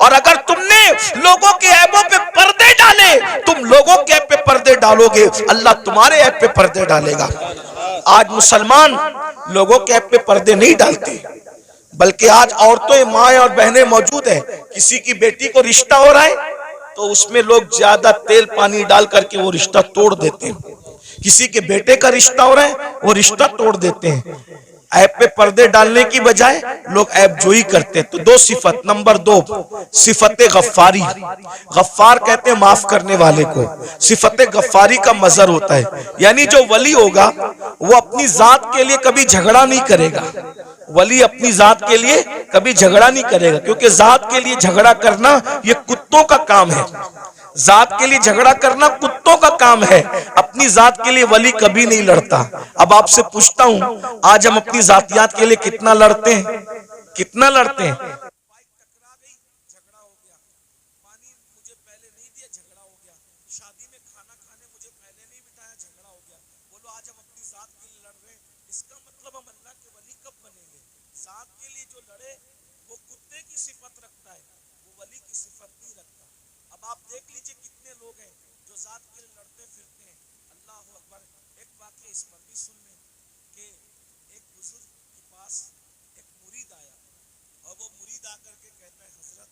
और अगर तुमने लोगों के ऐबों पे पर्दे डाले, तुम लोगों के ऐब पे पर्दे डालोगे, अल्लाह तुम्हारे ऐब पे पर्दे डालेगा। आज मुसलमान लोगों के ऐब पे पर्दे नहीं डालते, बल्कि आज औरतें, माएँ और बहनें मौजूद है, किसी की बेटी को रिश्ता हो रहा है तो उसमें लोग ज्यादा तेल पानी डाल करके वो रिश्ता तोड़ देते हैं। किसी के बेटे का रिश्ता हो रहा है, वो रिश्ता तोड़ देते हैं। ऐब पे पर्दे डालने की बजाय लोग ऐब जोई करते हैं। तो दो सिफत, नंबर 2 सिफत गफ्फारी। गफ्फार कहते हैं माफ करने वाले को। सिफत गफ्फारी का मजर होता है, यानी जो वली होगा वो अपनी जात के लिए कभी झगड़ा नहीं करेगा। वली अपनी जात के लिए कभी झगड़ा नहीं करेगा, क्योंकि जात के लिए झगड़ा करना ये कुत्तों का काम है। जात के लिए झगड़ा करना कुत्तों का काम है, अपनी जात के लिए वली कभी नहीं लड़ता। अब आपसे पूछता हूं, आज हम अपनी जातियात के लिए कितना लड़ते हैं? कितना लड़ते हैं? झगड़ा हो गया, पानी मुझे पहले नहीं दिया, झगड़ा हो गया, शादी में खाना खाने मुझे पहले नहीं बिठाया, झगड़ा हो गया। बोलो आज हम अपनी जात के लिए लड़ रहे हैं, इसका मतलब हम अल्लाह के वली कब बनेंगे? जात के लिए जो लड़े वो कुत्ते की सिफत रखता है, वो वली की सिफत नहीं रखता। अब आप देख लीजिए कितने लोग हैं जो जात के लिए लड़ते फिरते हैं। अल्लाह अकबर। एक वाकया इस पर भी सुन लें कि एक बुजुर्ग के पास एक मुरीद आया और वो मुरीद आकर के कहता है, हजरत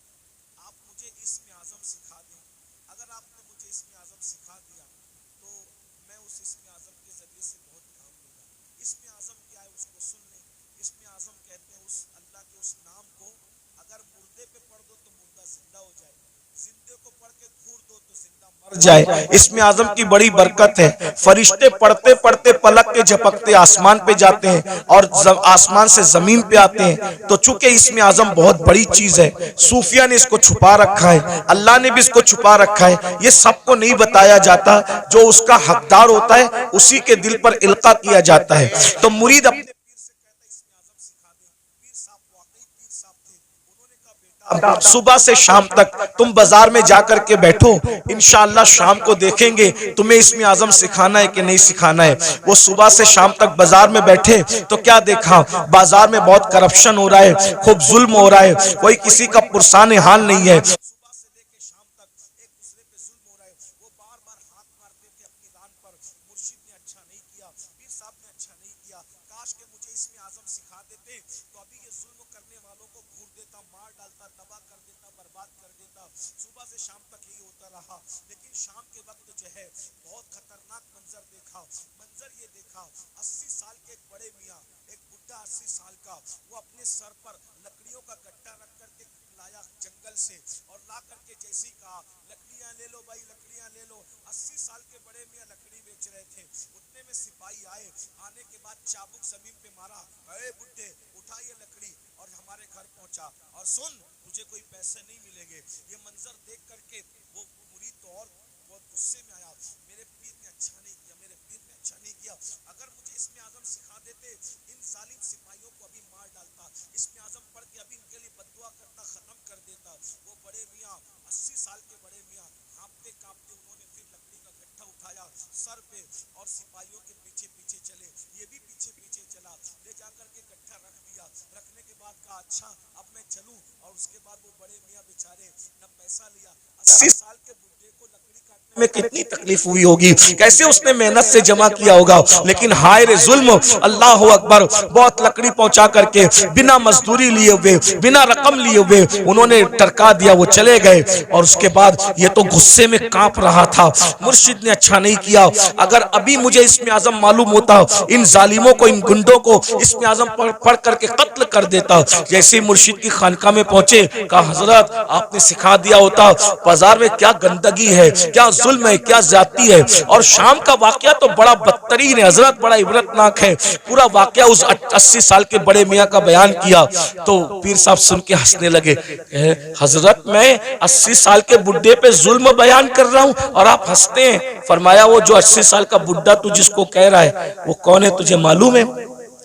आप मुझे इस्म आज़म सिखा दें। अगर आपने मुझे इस्म आज़म सिखा दिया तो मैं उस इस्म आज़म के जरिए से बहुत काम लूंगा। इस्म आज़म क्या है उसको सुन लें। इस्म आज़म कहते हैं उस अल्लाह के उस नाम को अगर मुर्दे पे पढ़ दो तो मुर्दा जिंदा हो जाए, जिंदे को पढ़ के घूर दो तो जिंदा मर जाए। इसमें आज़म की बड़ी बरकत है। फरिश्ते पढ़ते पढ़ते पलक के झपकते आसमान पे जाते हैं और आसमान से जमीन पे आते हैं। तो चूंकि इसमें आज़म बहुत बड़ी चीज है, सूफिया ने इसको छुपा रखा है, अल्लाह ने भी इसको छुपा रखा है। ये सबको नहीं बताया जाता, जो उसका हकदार होता है उसी के दिल पर इल्का किया जाता है। तो मुरीद अपने सुबह से शाम तक तुम बाजार में जाकर के बैठो, इंशाअल्लाह शाम को देखेंगे तुम्हें इसमें आज़म सिखाना है कि नहीं सिखाना है। वो सुबह से शाम तक बाजार में बैठे तो क्या देखा, बाजार में बहुत करप्शन हो रहा है, खूब जुल्म हो रहा है, कोई किसी का पुरसाने हाल नहीं है। सुबह से लेके शाम तक एक दूसरे पे जुल्म हो रहा है। वो बार बार हाथ मारते थे अपनी दान पर, मुर्शिद ने अच्छा नहीं किया, पीर साहब ने अच्छा नहीं किया, काश के मुझे इसमें आज़म सिखा देते तो अभी ये जुल्म करने वालों को घूर देता, मार डालता, तबाह कर देता, बर्बाद कर देता। सुबह से शाम तक यही होता रहा। लेकिन शाम के वक्त जो है बहुत खतरनाक मंजर देखा। मंजर ये देखा, 80 साल के एक बड़े मियाँ, एक बुढ़ा 80 साल का, वो अपने सर पर लकड़ियों का गट्टा रख करके लाया जंगल से और ला करके जैसे ही कहा, लकड़ियां ले लो भाई, लकड़ियां ले लो। 80 साल के बड़े मियाँ लकड़ी बेच रहे थे। उतने में सिपाही आए, आने के बाद चाबुक जमीन पे मारा, अरे बुड्ढे उठा ये लकड़ी और हमारे घर पहुंचा और सुन तुझे कोई पैसे नहीं मिलेंगे। ये मंजर देख करके वो मुरीद तो और बहुत गुस्से में आया, मेरे पीर ने अच्छा नहीं किया, मेरे पीर ने अच्छा नहीं किया। अगर मुझे इसमें आज़म सिखा देते इन जालिम सिपाहियों को अभी मार डालता, इसमें आज़म पढ़ के अभी इनके लिए बद्दुआ करता, खत्म कर देता। वो बड़े मियाँ 80 साल के बड़े मियाँ कांपते कांपते उन्होंने फिर लकड़ी का गट्ठा उठाया सर पे और सिपाहियों के पीछे पीछे चले। ये भी पीछे पीछे चला, ले जाकर के गट्ठा रख दिया। रखने के बाद कहा अच्छा अब मैं चलूं, और उसके बाद वो बड़े मियाँ बेचारे न पैसा लिया। 80 साल के बुढ़े को लकड़ी काटने में कितनी तकलीफ हुई होगी, कैसे उसने मेहनत से जमा किया होगा। लेकिन हाय रे जुल्म, अल्लाह अकबर, बहुत लकड़ी पहुंचा करके बिना मजदूरी लिए हुए, बिना रकम लिए हुए उन्होंने टरका दिया, वो चले गए। और उसके बाद ये तो गुस्से में कांप रहा था, मुर्शिद ने अच्छा नहीं किया। अगर अभी मुझे इसमें आज़म मालूम होता, इन जालिमों को, इन गुंडों को इसमें आज़म पढ़ करके कत्ल कर देता। जैसे ही मुर्शिद की खानका में पहुंचे, कहा हजरत आपने सिखा दिया होता, बाजार में क्या गंदगी है, क्या जुल्म है, क्या ज्यादती है। और शाम का वाकया तो बड़ा बदतरीन है हजरत, बड़ा इबरतनाक है। पूरा वाकया उस 80 साल के बड़े मियाँ का बयान किया तो पीर साहब सुन के हंसने लगे। हजरत मैं 80 साल के बुढ़े पे जुल्म बयान कर रहा हूँ और आप हंसते हैं। फरमाया वो जो 80 साल का बुढ़ा तू जिसको कह रहा है वो कौन है, तुझे मालूम है?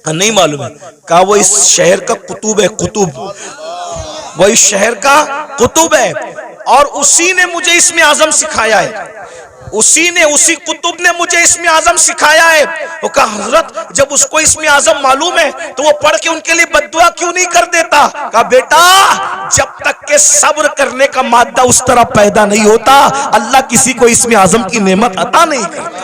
नहीं मालूम है। कहा वो इस शहर का कुतुब है, कुतुब, वो इस शहर का कुतुब है और उसी ने मुझे इसमें आज़म सिखाया है। उसी ने, उसी कुतुब ने मुझे इस्म आजम सिखाया है। वो कहा हजरत जब उसको इस्म आजम मालूम है तो वो पढ़ के उनके लिए बद्दुआ क्यों नहीं कर देता? कहा बेटा जब तक के सब्र करने का मादा उस तरह पैदा नहीं होता, अल्लाह किसी को इस्म आजम की नेमत अता नहीं करता।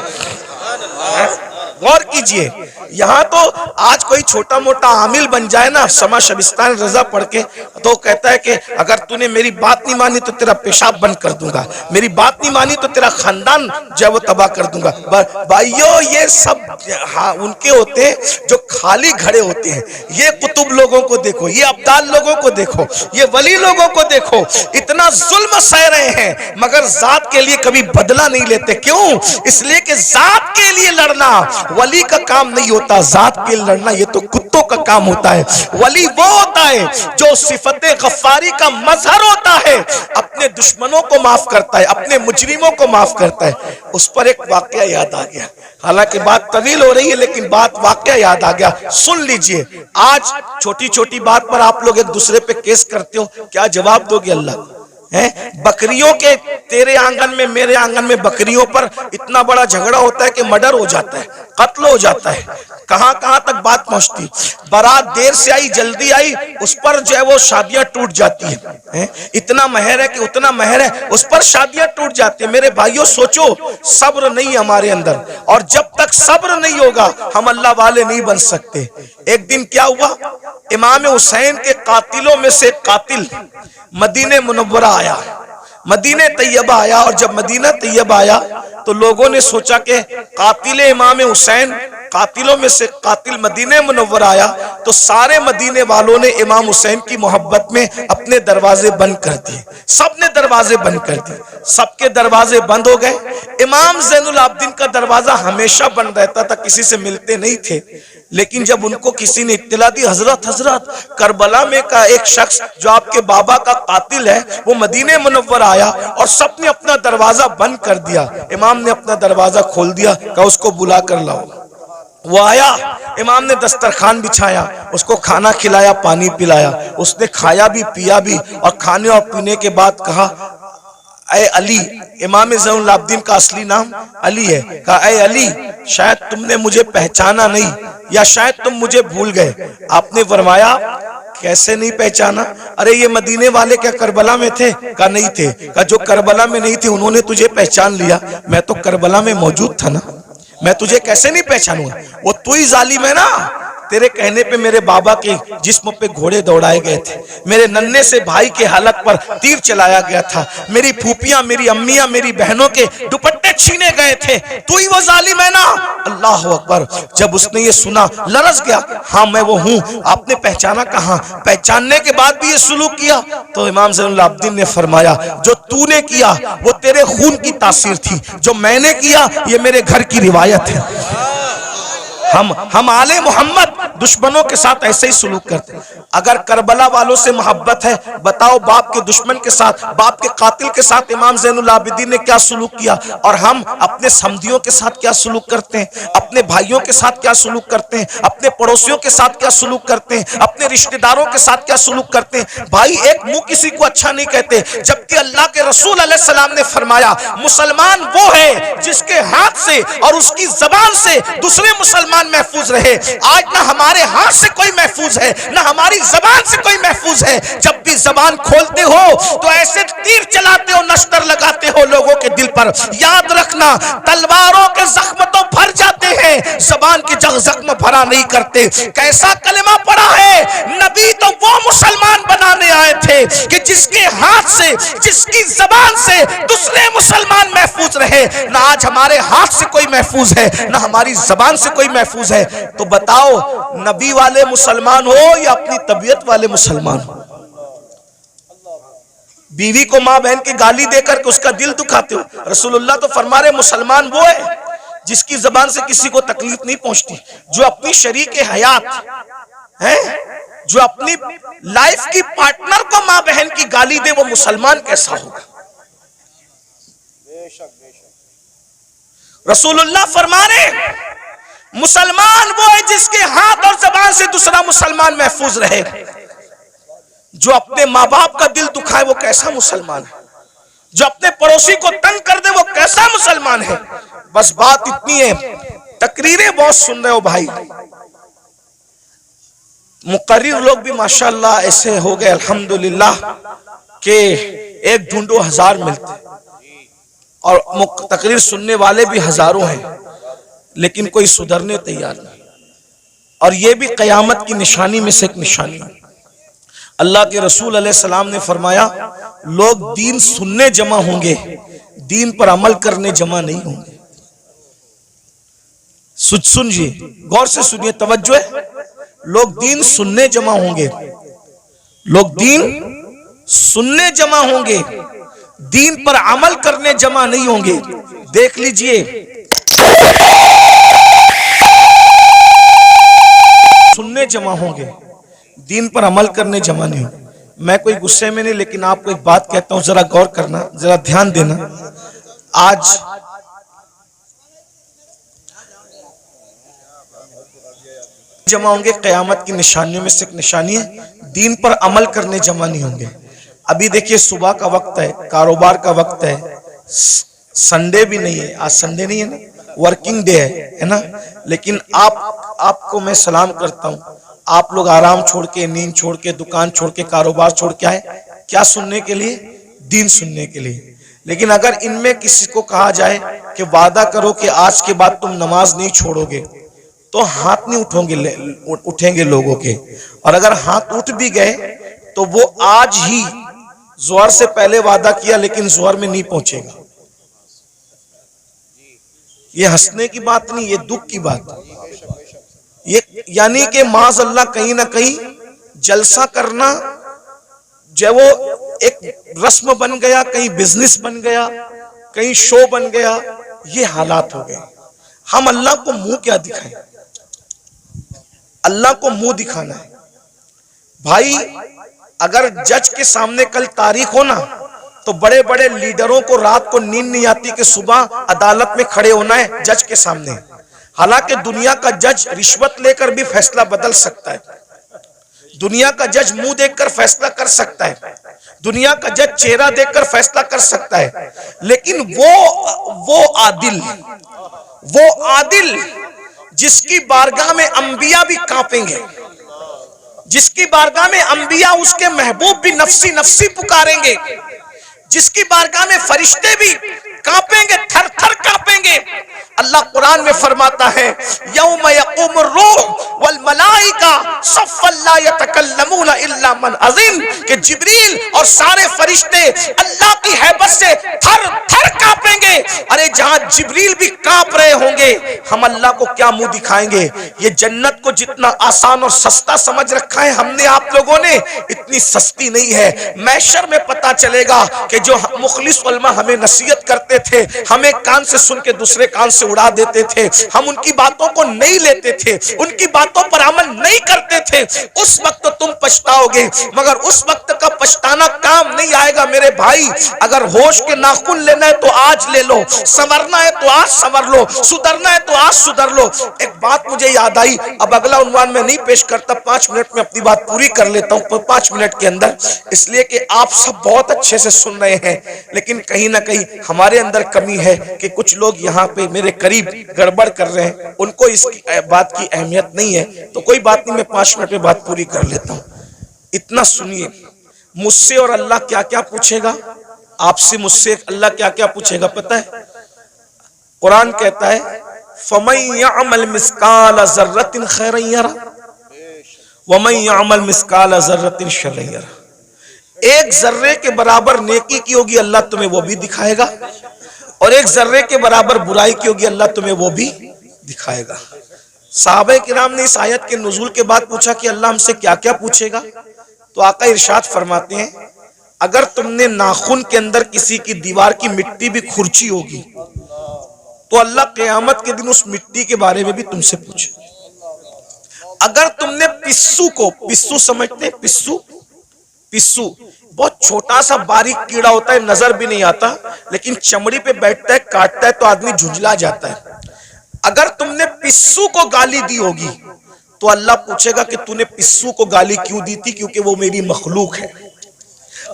गौर कीजिए, यहाँ तो आज कोई छोटा मोटा आमिल बन जाए ना समा शबिस्तान रजा पढ़ के, तो कहता है कि अगर तूने मेरी बात नहीं मानी तो तेरा पेशाब बंद कर दूंगा, मेरी बात नहीं मानी तो तेरा खानदान जो है वो तबाह कर दूंगा। भाइयों ये सब हाँ उनके होते हैं जो खाली खड़े होते हैं। ये कुतुब लोगों को देखो, ये अब्दाल लोगों को देखो, ये वली लोगों को देखो, इतना जुल्म सह रहे हैं मगर जात के लिए कभी बदला नहीं लेते। क्यों? इसलिए कि जात के लिए लड़ना वली का काम नहीं होता, जात के लड़ना ये तो कुत्तों का काम होता है। वली वो होता है जो सिफते गफ्फारी का मजहर होता है, अपने दुश्मनों को माफ करता है, अपने मुजरिमों को माफ करता है। उस पर एक वाकया याद आ गया, हालांकि बात तवील हो रही है लेकिन बात वाकया याद आ गया, सुन लीजिए। आज छोटी छोटी बात पर आप लोग एक दूसरे पे केस करते हो, क्या जवाब दोगे अल्लाह? बकरियों के तेरे आंगन में मेरे आंगन में बकरियों पर इतना बड़ा झगड़ा होता है कि मर्डर हो जाता है, कत्ल हो जाता है। कहां कहां तक बात पहुंचती, बारात देर से आई जल्दी आई, उस पर जो है वो शादियां टूट जाती है। इतना महर है कि उतना महर है, उस पर शादियां टूट जाती है। मेरे भाइयों सोचो, सब्र नहीं हमारे अंदर, और जब तक सब्र नहीं होगा हम अल्लाह वाले नहीं बन सकते। एक दिन क्या हुआ, इमाम हुसैन के कातिलों में से कातिल मदीने मुनव्वरा आया, मदीने तैयबा आया। और जब मदीना तैयबा आया तो लोगों ने सोचा कि कातिल इमाम हुसैन, कातिलों में से कातिल मदीने मुनव्वरा आया, तो सारे मदीने वालों ने इमाम हुसैन की मोहब्बत में अपने दरवाजे बंद कर दिए। सबने दरवाजे बंद कर दिए, सबके दरवाजे बंद हो गए। इमाम ज़ैनुल आबिदीन का दरवाजा हमेशा बंद रहता था, किसी से मिलते नहीं थे। लेकिन जब उनको किसी ने इत्तला दी, हजरत हजरत करबला में का एक शख्स जो आपके बाबा का कातिल है वो मदीने मुनव्वरा आया, और सबने अपना दरवाजा बंद कर दिया। इमाम ने अपना दरवाजा खोल दिया, कहा उसको बुला कर लाओ। वो आया, इमाम ने दस्तरखान बिछाया, उसको खाना खिलाया, पानी पिलाया, उसने खाया भी पिया भी, और खाने और पीने के बाद कहा ऐ अली, इमाम ज़ैनुल आबिदीन का असली नाम अली है, कहा ऐ अली शायद तुमने मुझे पहचाना नहीं, या शायद तुम मुझे भूल गए। आपने फरमाया कैसे नहीं पहचाना? अरे ये मदीने वाले क्या करबला में थे? कहा नहीं थे। कहा जो करबला में नहीं थे उन्होंने तुझे पहचान लिया, मैं तो करबला में मौजूद था ना, मैं तुझे कैसे नहीं पहचानूंगा? वो तू ही जालिम है ना, तेरे कहने पे मेरे बाबा के जिस्म पे घोड़े दौड़ाए गए थे, मेरे नन्हे से भाई के हालत पर तीर चलाया गया था, मेरी फूफियां, मेरी अम्मियां, मेरी बहनों के दुपट्टे छीने गए थे, तू ही वो जालिम है ना। अल्लाह अकबर। जब उसने ये सुना लरस गया, हाँ मैं वो हूँ। आपने पहचाना कहाँ? पहचानने के बाद भी ये सुलूक किया? तो इमाम ज़ैनुल आबिदीन ने फरमाया जो तूने किया वो तेरे खून की तासीर थी, जो मैंने किया ये मेरे घर की रिवायत है। हम आले मोहम्मद दुश्मनों के साथ ऐसे ही सुलूक करते हैं। अगर करबला वालों से मोहब्बत है, बताओ बाप के दुश्मन के साथ, बाप के कातिल के साथ इमाम ज़ैनुल आबिदीन ने क्या सुलूक किया, और हम अपने समधियों के साथ क्या सुलूक करते हैं, अपने भाइयों के साथ क्या सुलूक करते हैं, अपने पड़ोसियों के साथ क्या सुलूक करते हैं, अपने रिश्तेदारों के साथ क्या सुलूक करते हैं। भाई एक मुंह किसी को अच्छा नहीं कहते, जबकि अल्लाह के रसूल अलैहिस्सलाम ने फरमाया मुसलमान वो है जिसके हाथ से और उसकी जबान से दूसरे मुसलमान महफूज रहे। आज ना हमारे हाथ से कोई महफूज है, ना हमारी जबान से कोई महफूज है। जब भी जबान खोलते हो तो ऐसे तीर चलाते हो, नश्तर लगाते हो लोगों के दिल पर। याद रखना तलवारों के जख्म तो भर जाते हैं, जबान के जख्म भरा नहीं करते। कैसा कलमा पड़ा है, नबी तो वो मुसलमान बनाने आए थे कि जिसके हाथ से, जिसकी जबान से दूसरे मुसलमान महफूज रहे। ना आज हमारे हाथ से कोई महफूज है, ना हमारी जबान से कोई महफूज है। तो बताओ नबी वाले मुसलमान हो या अपनी तबीयत वाले मुसलमान हो? बीवी को मां बहन की गाली देकर के उसका दिल दुखाते हो। रसूलुल्लाह तो फरमा रहे मुसलमान वो है जिसकी जबान से किसी को तकलीफ नहीं पहुंचती, जो अपनी शरीक हयात है, जो अपनी लाइफ की पार्टनर को मां बहन की गाली दे, वो मुसलमान कैसा होगा? रसूलुल्लाह फरमा रहे मुसलमान वो है जिसके हाथ और जबान से दूसरा मुसलमान महफूज रहे। जो अपने माँ बाप का दिल दुखाए वो कैसा मुसलमान है? जो अपने पड़ोसी को तंग कर दे वो कैसा मुसलमान है। बस बात इतनी है, तकरीरें बहुत सुन रहे हो भाई, मुकर्रिर लोग भी माशाअल्लाह ऐसे हो गए अल्हम्दुलिल्लाह कि एक ढूंढो हजार मिलते, और तकरीर सुनने वाले भी हजारों हैं, लेकिन कोई सुधरने तैयार नहीं। और ये भी कयामत की निशानी में से एक निशानी है। अल्लाह के रसूल अलैहिस्सलाम ने फरमाया, लोग दीन सुनने जमा होंगे, दीन पर अमल करने जमा नहीं होंगे। सुनिए, गौर से सुनिए, तवज्जो है। लोग दीन सुनने जमा होंगे, लोग दीन सुनने जमा होंगे, दीन पर अमल करने जमा नहीं होंगे। देख लीजिए, सुनने जमा होंगे, दीन पर अमल करने जमा नहीं होंगे। मैं कोई गुस्से में नहीं, लेकिन आपको एक बात कहता हूं, जरा गौर करना, जरा ध्यान देना। आज जमा होंगे, कयामत की निशानियों में से एक निशानी है, दीन पर अमल करने जमा नहीं होंगे। अभी देखिए, सुबह का वक्त है, कारोबार का वक्त है, संडे भी नहीं है, आज संडे नहीं है ना, वर्किंग डे है ना। लेकिन आपको मैं सलाम करता हूं, आप लोग आराम छोड़ के, नींद छोड़ के, दुकान छोड़ के, कारोबार छोड़ के आए, क्या सुनने के लिए? दीन सुनने के लिए। लेकिन अगर इनमें किसी को कहा जाए कि वादा करो कि आज के बाद तुम नमाज नहीं छोड़ोगे, तो हाथ नहीं उठेंगे लोगों के। और अगर हाथ उठ भी गए तो वो आज ही जोहर से पहले वादा किया, लेकिन जोहर में नहीं पहुंचेगा। ये हंसने की बात नहीं, ये दुख की बात। ये यानी कि माज़ अल्लाह कहीं ना कहीं जलसा करना जो वो एक रस्म बन गया, कहीं बिजनेस बन गया, कहीं शो बन गया, ये हालात हो गए। हम अल्लाह को मुंह क्या दिखाएं? अल्लाह को मुंह दिखाना है भाई। अगर जज के सामने कल तारीख हो ना, तो बड़े बड़े लीडरों को रात को नींद नहीं आती कि सुबह अदालत में खड़े होना है जज के सामने। हालांकि दुनिया का जज रिश्वत लेकर भी फैसला बदल सकता है, दुनिया का जज मुंह देखकर फैसला कर सकता है, दुनिया का जज चेहरा देखकर फैसला कर सकता है, लेकिन वो आदिल जिसकी बारगाह में अंबिया भी कांपेंगे, जिसकी बारगाह में अंबिया उसके महबूब भी नफ्सी नफ्सी पुकारेंगे, जिसकी बारगाह में फरिश्ते भी कांपेंगे, थर थर कांपेंगे। अल्लाह कुरान में फरमाता है, यौम यक़ूमुर रूह वल मलाइका सफ़्फ़न ला यतकल्लमूना इल्ला मन अज़िन, कि जिब्रील और सारे फरिश्ते अल्लाह की हैबत से थर थर कांपेंगे। अरे जहां जिब्रील भी कांप रहे होंगे, हम अल्लाह को क्या मुंह दिखाएंगे? ये जन्नत को जितना आसान और सस्ता समझ रखा है हमने, आप लोगों ने, इतनी सस्ती नहीं है। महशर में पता चलेगा कि जो मुखलिस उलमा हमें नसीहत करते थे, हमें कान से सुन के दूसरे कान से उड़ा देते थे, हम उनकी बातों को नहीं लेते थे, उनकी बातों पर अमल नहीं करते थे, उस वक्त तुम पछताओगे। मगर उस वक्त का पछताना काम नहीं आएगा मेरे भाई। अगर होश के नाखून लेना है तो आज ले लो, संवरना है तो आज संवर लो, सुधरना है तो आज सुधर लो। एक बात मुझे याद आई, अब अगला उन्वान में नहीं पेश करता, 5 मिनट में अपनी बात पूरी कर लेता हूं 5 मिनट के अंदर, इसलिए कि आप सब बहुत अच्छे से सुन रहे हैं, लेकिन कहीं ना कहीं हमारे अंदर कमी है कि कुछ लोग यहाँ पे मेरे करीब गड़बड़ कर रहे हैं, उनको इसकी बात की अहमियत नहीं है। तो कोई बात नहीं, मैं 5 मिनट में बात पूरी कर लेता हूँ। इतना सुनिए, मुझसे और अल्लाह क्या क्या पूछेगा, आपसे मुझसे अल्लाह क्या क्या पूछेगा पता है? कुरान कहता है, फमन यअमल मिस्काल ज़र्रतिन खैरन यरा वमन यअमल मिस्काल ज़र्रतिन शर्रन यरा। एक जर्रे के बराबर नेकी की होगी, अल्लाह तुम्हें वो भी दिखाएगा, और एक जर्रे के बराबर बुराई की होगी, अल्लाह तुम्हें वो भी दिखाएगा। सहाबा किराम ने इस आयत के नुज़ूल के बाद पूछा कि अल्लाह हमसे क्या क्या पूछेगा? तो आका इरशाद फरमाते हैं, अगर तुमने नाखून के अंदर किसी की दीवार की मिट्टी भी खुरची होगी, तो अल्लाह क़यामत के दिन उस मिट्टी के बारे में भी तुमसे पूछे। अगर तुमने पिस्सू को, पिस्सू समझते हैं? पिस्सू बहुत छोटा सा बारीक कीड़ा होता है, नजर भी नहीं आता, लेकिन चमड़ी पे बैठता है, काटता है तो आदमी झुंझला जाता है। अगर तुमने पिस्सू को गाली दी होगी, तो अल्लाह पूछेगा कि तूने पिस्सू को गाली क्यों दी थी? क्योंकि वो मेरी मखलूक है।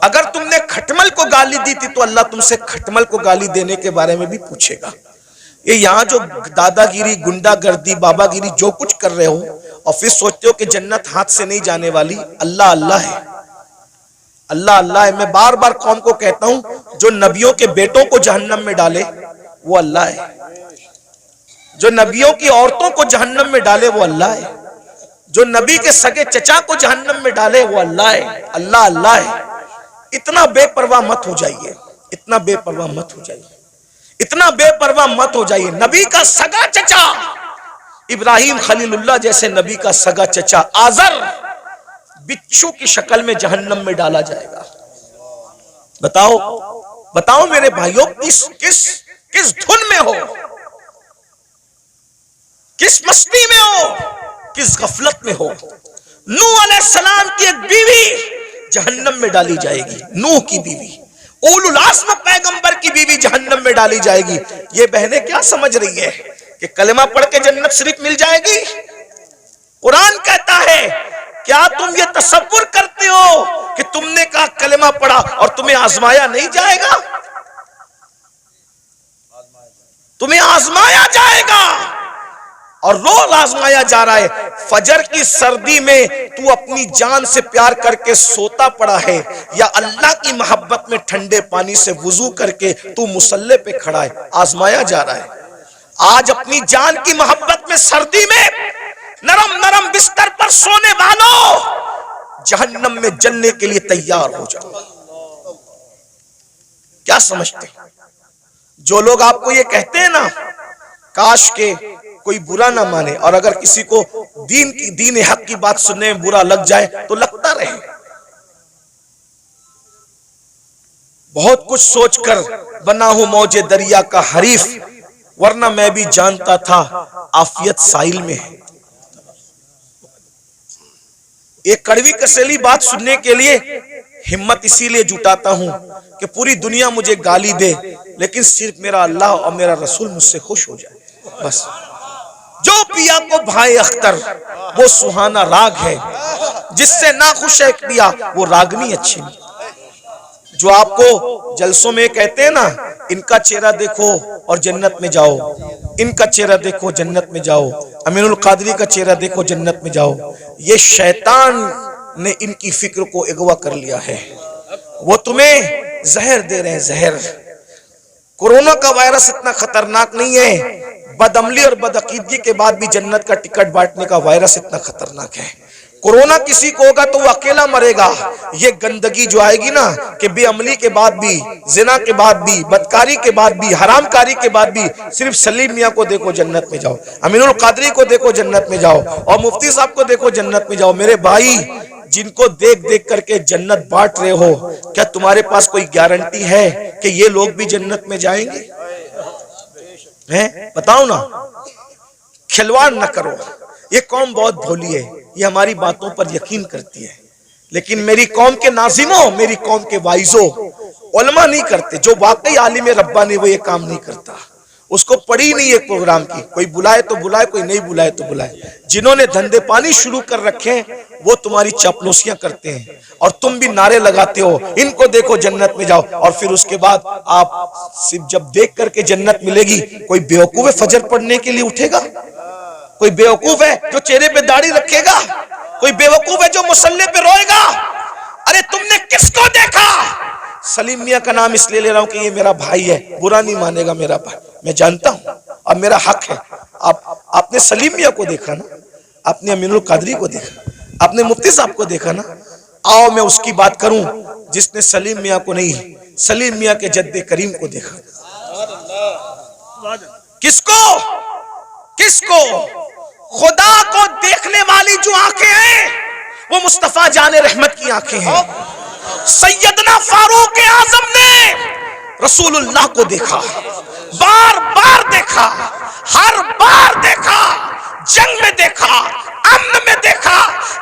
अगर तुमने खटमल को गाली दी थी तो अल्लाह तुमसे खटमल को गाली देने के बारे में भी पूछेगा। ये यहाँ जो दादागिरी, गुंडागर्दी, बाबागिरी जो कुछ कर रहे हो और फिर सोचते हो कि जन्नत हाथ से नहीं जाने वाली, अल्लाह अल्लाह है, अल्लाह अल्लाह है। मैं बार बार कौम को कहता हूं, जो नबियों के बेटों को जहन्नम में डाले वो अल्लाह है, जो नबियों की औरतों को जहन्नम में डाले वो अल्लाह है, जो नबी के सगे चचा को जहन्नम में डाले वो अल्लाह है। अल्लाह अल्लाह है। इतना बेपरवाह मत हो जाइए, इतना बेपरवाह मत हो जाइए, इतना बेपरवाह मत हो जाइए। नबी का सगा चचा इब्राहिम खलीलुल्लाह जैसे नबी का सगा चचा आजर बिच्छू की शक्ल में जहन्नम में डाला जाएगा। बताओ बताओ मेरे भाइयों, किस किस किस धुन में हो, किस मस्ती में हो, किस गफलत में हो। नूह अलैहिस्सलाम की एक बीवी जहन्नम में डाली जाएगी, नूह की बीवी, उलुल आज़्म पैगंबर की बीवी जहन्नम में डाली जाएगी। ये बहनें क्या समझ रही है कि कलमा पढ़ के जन्नत शरीफ मिल जाएगी? कुरान कहता है, क्या तुम ये तसव्वुर करते हो कि तुमने कहा कलमा पढ़ा और तुम्हें आजमाया नहीं जाएगा? तुम्हें आजमाया जाएगा और रोज आजमाया जा रहा है। फजर की सर्दी में तू अपनी जान से प्यार करके सोता पड़ा है या अल्लाह की मोहब्बत में ठंडे पानी से वुजू करके तू मुसल्ले पे खड़ा है, आजमाया जा रहा है। आज अपनी जान की मोहब्बत में सर्दी में नरम नरम बिस्तर पर सोने वालों, जहन्नम में जलने के लिए तैयार हो जाओ। क्या समझते जो लोग आपको ये कहते हैं ना, काश के कोई बुरा ना माने, और अगर किसी को दीन हक की बात सुनने में बुरा लग जाए तो लगता रहे। बहुत कुछ सोचकर बना हूं मौजे दरिया का हरीफ, वरना मैं भी जानता था आफियत साहिल में है। एक कड़वी कसेली बात सुनने के लिए हिम्मत इसीलिए जुटाता हूं कि पूरी दुनिया मुझे गाली दे, लेकिन सिर्फ मेरा अल्लाह और मेरा रसूल मुझसे खुश हो जाए बस। जो पिया को भाई अख्तर वो सुहाना राग है, जिससे ना खुश है पिया वो रागनी अच्छी नहीं। जो आपको जलसों में कहते हैं ना, इनका चेहरा देखो और जन्नत में जाओ, इनका चेहरा देखो जन्नत में जाओ, अमीनुल कादरी का चेहरा देखो जन्नत में जाओ, ये शैतान ने इनकी फिक्र को अगवा कर लिया है। वो तुम्हें जहर दे रहे हैं, जहर। कोरोना का वायरस इतना खतरनाक नहीं है, बदअमली और बदअकीदगी के बाद भी जन्नत का टिकट बांटने का वायरस इतना खतरनाक है। कोरोना किसी को होगा तो वो अकेला मरेगा। ये गंदगी जो आएगी ना, कि बेअमली के बाद भी, जिना के बाद भी, बदकारी के बाद भी, हरामकारी के बाद भी, सिर्फ सलीम मियाँ को देखो जन्नत में जाओ, अमीनुल कादरी को देखो जन्नत में जाओ, और मुफ्ती साहब को देखो जन्नत में जाओ। मेरे भाई, जिनको देख देख करके जन्नत बांट रहे हो, क्या तुम्हारे पास कोई गारंटी है कि ये लोग भी जन्नत में जाएंगे? हैं? बताओ ना, खिलवाड़ न करो। ये कौम बहुत भोली है, ये हमारी बातों पर यकीन करती है, लेकिन मेरी कौम के नाजिमों, मेरी कौम के वाइजों, उलमा नहीं करते। जो वाकई आलिम रब्बानी वो ये काम नहीं करता। उसको पड़ी नहीं है प्रोग्राम की, कोई बुलाए तो बुलाए, कोई नहीं बुलाए तो बुलाए। जिन्होंने धंधे पानी शुरू कर रखे हैं वो तुम्हारी चापलूसियां करते हैं और तुम भी नारे लगाते हो, इनको देखो जन्नत में जाओ, और फिर उसके बाद आप सिर्फ जब देख करके जन्नत मिलेगी, कोई बेवकूफ है फजर पढ़ने के लिए उठेगा? कोई बेवकूफ है जो चेहरे पे दाढ़ी रखेगा? कोई बेवकूफ है जो मुसल्ले पे रोएगा? अरे तुमने किसको देखा? सलीम मियाँ का नाम इसलिए ले रहा हूं कि ये मेरा भाई है, बुरा नहीं मानेगा मेरा भाई, मैं जानता हूं और मेरा हक है। आपने सलीम मियाँ को देखा ना, आपने अमीनुल कादरी को देखा, आपने मुफ्ती साहब को देखा ना। आओ मैं उसकी बात करूं जिसने सलीम मियाँ को नहीं, सलीम मियाँ के जद्दे करीम को देखा। किसको? किसको? खुदा को देखने वाली जो आंखें हैं वो मुस्तफा जाने रहमत की आंखें हैं। सैयदना फारूक आजम ने रसूलुल्लाह को देखा, बार बार देखा, हर बार देखा, जंग में देखा, अमन में देखा।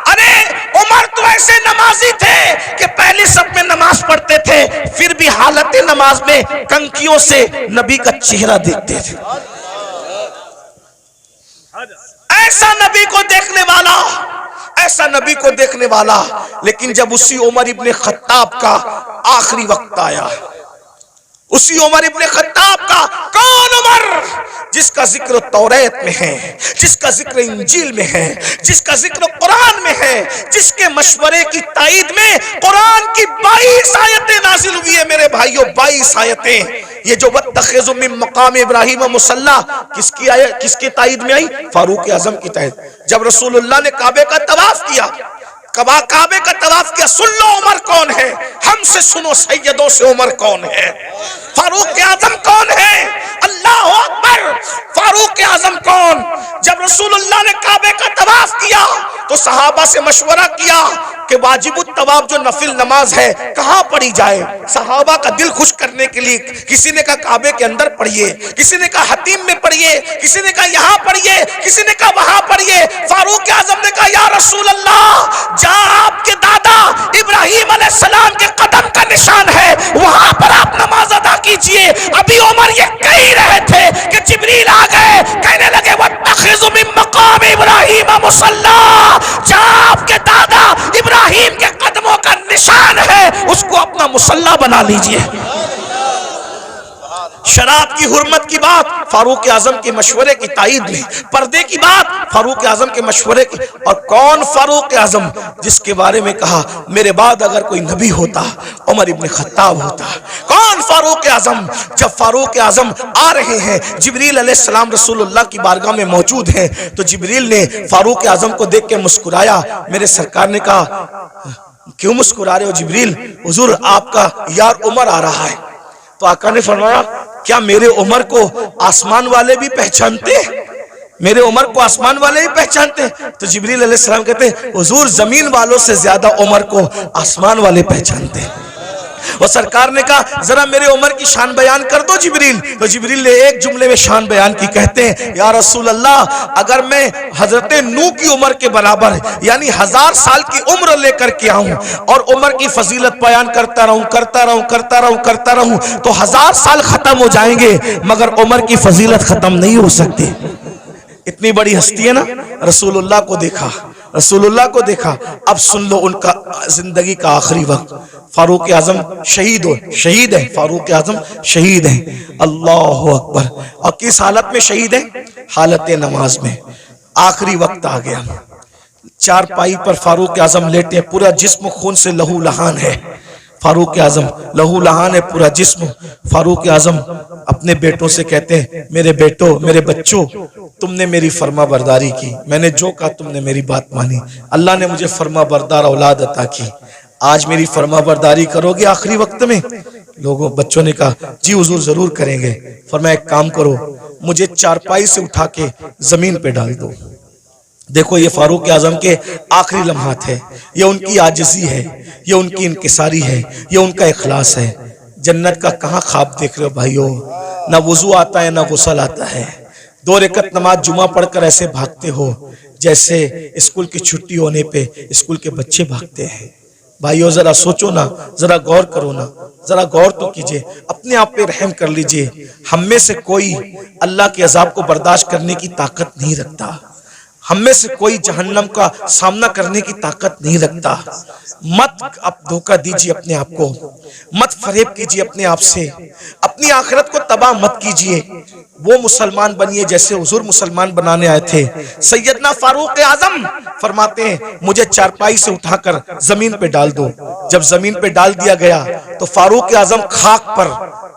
अरे उमर तो ऐसे नमाजी थे कि पहले सब में नमाज पढ़ते थे, फिर भी हालत नमाज में कंकियों से नबी का चेहरा देखते थे। ऐसा नबी को देखने वाला, ऐसा नबी को देखने वाला। लेकिन जब उसी उमर इब्ने खत्ताब का आखिरी वक्त आया, उसी उमर इब्ने खत्ताब का, कौन उमर जिसका जिक्र तौरात में है, जिसका जिक्र इंजील में है, जिसका जिक्र कुरान में है, जिसके मशवरे की ताईद में कुरान की 22 आयतें नाजिल हुई है। मेरे भाइयों 22 आयतें। ये जो वत्तखिज़ु मिन मकाम इब्राहिम मुसल्ला किसकी आयत, किसकी ताईद में आई? फारूक आजम की ताईद। जब रसूलुल्लाह ने काबे का तवाफ किया, काबे का तवाफ किया, सुन लो उमर कौन है, हमसे सुनो सैयदों से उमर कौन है, फारूक आजम कौन है? अल्लाह अकबर। फारूक आजम कौन? जब रसूलुल्लाह ने काबे का तवाफ किया तो सहाबा से मशवरा किया कि वाजिबुत तवाफ जो नफिल नमाज है कहां पढ़ी जाए। सहाबा का दिल खुश करने के लिए किसी ने कहा काबे के अंदर पढ़िए, किसी ने कहा हतीम में पढ़िए, किसी ने कहा यहां पढ़िए, किसी ने कहा वहां पढ़िए। फारूक आजम ने कहा या रसूल अल्लाह, जहां आपके दादा इब्राहिम अलैहिस्सलाम के कदम का निशान है वहां पर आप नमाज अदा कीजिए। अभी उमर ये कह ही रहे थे कि जिब्रील आ गए, कहने लगे वत्तखिज़ु मिन मकाम इब्राहिम मुसल्ला, जहां आपके दादा इब्राहिम के कदमों का निशान है उसको अपना मुसल्ला बना लीजिए। शराब की हुर्मत की बात फारूक आजम के मशवरे की ताईद में, पर्दे की बात फारूक आजम के मशवरे की। और कौन फारूक आजम जिसके बारे में कहा मेरे बाद अगर कोई नबी होता उमर इब्ने खत्ताब होता। कौन फारूक आजम? जब फारूक आजम आ रहे हैं, जिब्रील अलैहिस्सलाम रसूलुल्लाह की बारगाह में मौजूद हैं, तो जिब्रील ने फारूक आजम को देख के मुस्कुराया। मेरे सरकार ने कहा क्यों मुस्कुरा रहे हो जिब्रील? हुजूर आपका यार उमर आ रहा है। तो आका ने फरमाया क्या मेरे उमर को आसमान वाले भी पहचानते? मेरे उमर को आसमान वाले भी पहचानते? तो जिब्रील अलैहिस्सलाम कहते हुजूर जमीन वालों से ज्यादा उमर को आसमान वाले पहचानते। और सरकार ने कहा जरा मेरे उमर की शान बयान कर दो जिब्रील। तो जिब्रील ने एक जुमले में शान बयान की। कहते हैं या रसूल अल्लाह, अगर मैं हजरत नूह की उम्र के बराबर यानी 1000 साल की उम्र लेकर के आऊं और उम्र की फजीलत बयान करता रहूं तो 1000 साल खत्म हो जाएंगे मगर उम्र की फजीलत खत्म नहीं हो सकती। इतनी बड़ी हस्ती है ना। रसूलुल्लाह को देखा, रसूलुल्लाह को देखा। अब सुन लो उनका जिंदगी का आखिरी वक्त। फारूक आजम शहीद है, फारूक आजम शहीद है। अल्लाह अकबर। और किस हालत में शहीद है? हालत नमाज में। आखिरी वक्त आ गया, चारपाई पर फारूक आजम लेटे, पूरा जिस्म खून से लहू लहान है। फारूक आजम लहू लहान है पूरा जिस्म। फारूक आजम अपने बेटों से कहते हैं मेरे बेटों, मेरे बच्चों, तुमने मेरी फर्मा बरदारी की, मैंने जो कहा तुमने मेरी बात मानी, अल्लाह ने मुझे फर्मा बरदार औलाद अता की, आज मेरी फर्मा बरदारी करोगे आखिरी वक्त में? लोगों बच्चों ने कहा जी हुजूर जरूर करेंगे। फरमाया एक काम करो, मुझे चारपाई से उठा के जमीन पे डाल दो। देखो ये फारूक आजम के आखिरी लम्हात है, ये उनकी आजिज़ी है, ये उनकी इनकिसारी है, ये उनका इखलास है। जन्नत का कहाँ ख्वाब देख रहे हो भाइयों? ना वुजू आता है ना गुस्ल आता है। 2 रकअत नमाज जुमा पढ़कर ऐसे भागते हो जैसे स्कूल की छुट्टी होने पे स्कूल के बच्चे भागते हैं। भाइयों जरा सोचो ना, जरा गौर करो ना, जरा गौर तो कीजिए, अपने आप पे रहम कर लीजिए। हम में से कोई अल्लाह के अजाब को बर्दाश्त करने की ताकत नहीं रखता, हम में से कोई जहन्नम का सामना करने की ताकत नहीं रखता। मत आप धोखा दीजिए अपने आप को, मत फरेब कीजिए अपने आप से, अपनी आखिरत को तबाह मत कीजिए। वो मुसलमान बनिए जैसे हुजूर मुसलमान बनाने आए थे। सैयदना फारूक आजम फरमाते हैं मुझे चारपाई से उठाकर जमीन पे डाल दो। जब जमीन पे डाल दिया गया तो फारूक आजम खाक पर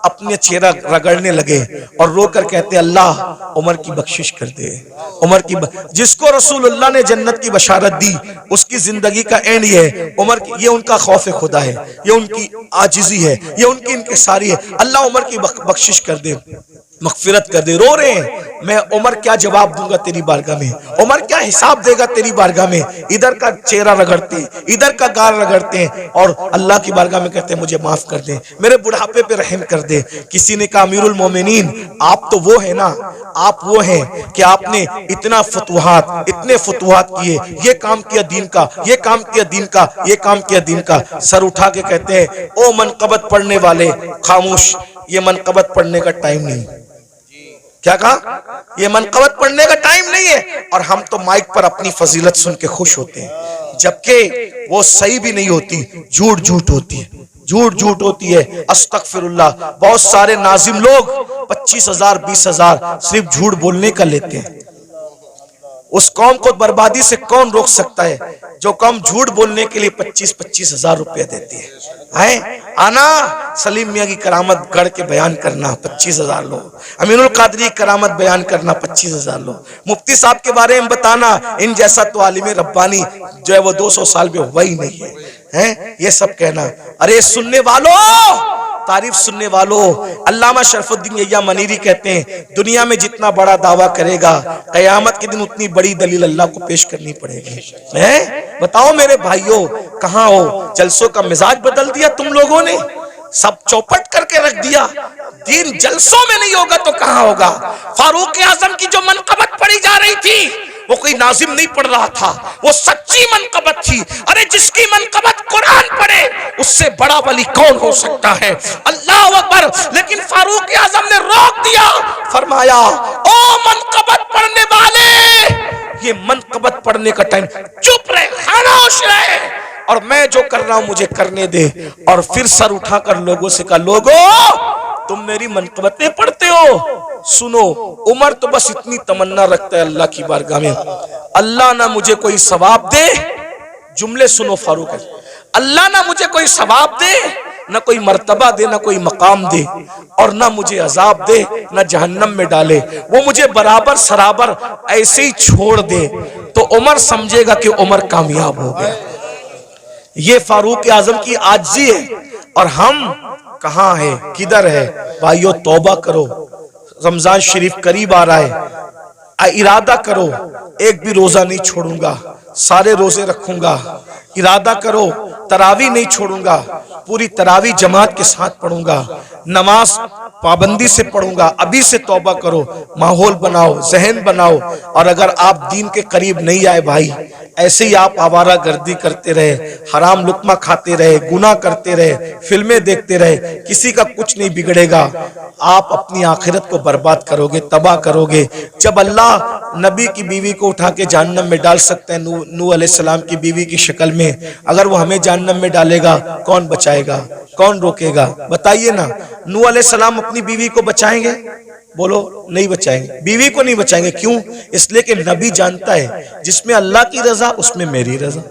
अपने चेहरा रगड़ने लगे और रोकर कहते अल्लाह उमर की बख्शिश कर दे। उमर की जिसको रसूलुल्लाह ने जन्नत की बशारत दी उसकी जिंदगी का एंड ये है। उमर की, ये उनका खौफ खुदा है, ये उनकी आजिज़ी है, ये उनकी इनकिसारी है। अल्लाह उमर की बख्शिश कर दे, मगफिरत कर दे। रो रहे हैं, मैं उमर क्या जवाब दूंगा तेरी बारगाह में, उमर क्या हिसाब देगा तेरी बारगाह में। इधर का चेहरा रगड़ते, इधर का गाल रगड़ते हैं और अल्लाह की बारगाह में कहते हैं मुझे माफ कर दे, मेरे बुढ़ापे पे रहम कर दे। किसी ने कहा अमीरुल मोमिनीन आप तो वो है ना, आप वो हैं कि आपने इतना फतुहात, इतने फतुहात किए, ये काम किया दीन का, ये काम किया दीन का, ये काम किया दीन का। सर उठा के कहते हैं ओ मनकबत पढ़ने वाले खामोश, ये मनकबत पढ़ने का टाइम नहीं, क्या कहा? ये मनकबत पढ़ने का टाइम नहीं है। और हम तो माइक पर अपनी फजीलत सुन के खुश होते हैं, जबकि वो सही भी नहीं होती, झूठ झूठ होती है, झूठ झूठ होती है। अस्तगफिरुल्लाह। बहुत सारे नाजिम लोग 25,000 20,000 सिर्फ झूठ बोलने का लेते हैं। उस कौम को बर्बादी से कौन रोक सकता है जो कौम झूठ बोलने के लिए 25,000 रुपया देती है? आना सलीम मियाँ की करामत गढ़ के बयान करना 25,000 लोग, अमीनुल कादरी की करामत बयान करना 25,000 लोग, मुफ्ती साहब के बारे में बताना, इन जैसा तो आलिम रब्बानी जो है वो 200 साल में हुआ ही नहीं है, ये सब कहना। अरे सुनने वालों, तारीफ सुनने वालों, अल्लामा शरफुद्दीन यहिया मनीरी कहते हैं दुनिया में जितना बड़ा दावा करेगा कयामत के दिन उतनी बड़ी दलील अल्लाह को पेश करनी पड़ेगी। बताओ मेरे भाइयों, कहाँ हो? जलसों का मिजाज बदल दिया तुम लोगों ने, सब चौपट करके रख दिया। दीन जलसों में नहीं होगा तो कहाँ होगा? फारूक आजम की जो मनकबत पढ़ी जा रही थी वो कोई नाजिम नहीं पढ़ रहा था, वो सच्ची मनकबत थी। अरे जिसकी मनकबत कुरान पढ़े उससे बड़ा वली कौन हो सकता है? अल्लाह अकबर। लेकिन फारूक आजम ने रोक दिया, फरमाया ओ मनकबत पढ़ने वाले, ये मनकबत पढ़ने का टाइम, चुप रहे, खामोश रहे, और मैं जो कर रहा हूं मुझे करने दे। और फिर सर उठाकर लोगों से कहा, लोगों तुम मेरी मनकबतें पढ़ते हो? सुनो, उमर तो बस इतनी तमन्ना रखता है अल्लाह की बारगाह में, अल्लाह ना मुझे कोई सवाब दे, जुमले सुनो फारूक है, अल्लाह ना मुझे कोई सवाब दे, ना कोई मर्तबा दे, ना कोई मकाम दे, और ना मुझे अजाब दे, ना जहन्नम में डाले, वो मुझे बराबर सराबर ऐसे ही छोड़ दे, तो उमर समझेगा कि उमर कामयाब हो गया। ये फारूक आजम की आजिज़ी है। और हम कहाँ है, किधर है? भाइयों तौबा करो, रमजान शरीफ करीब आ रहा है, इरादा करो एक भी रोजा नहीं छोड़ूंगा, सारे रोजे रखूंगा। इरादा करो तरावी नहीं छोड़ूंगा, पूरी तरावी जमात के साथ पढ़ूंगा, नमाज पाबंदी से पढ़ूंगा। अभी से तौबा करो, माहौल बनाओ, जहन बनाओ। और अगर आप दीन के करीब नहीं आए भाई, ऐसे ही आप आवारा गर्दी करते रहे, हराम लुक्मा खाते रहे, गुनाह करते रहे, फिल्में देखते रहे, किसी का कुछ नहीं बिगड़ेगा। आप अपनी आखिरत को बर्बाद करोगे, तबाह करोगे। जब अल्लाह नबी की बीवी को उठा के जहन्नम में डाल सकते हैं, नूह अलैहिस्सलाम की बीवी की शक्ल में, अगर वो हमें जहन्नम में डालेगा कौन बचाएगा, कौन रोकेगा? बताइए ना। नूह अलैहिस्सलाम अपनी बीवी को बचाएंगे? बोलो नहीं बचाएंगे, बीवी को नहीं बचाएंगे। क्यों? इसलिए कि नबी जानता है जिसमें अल्लाह की रजा उसमें मेरी रजा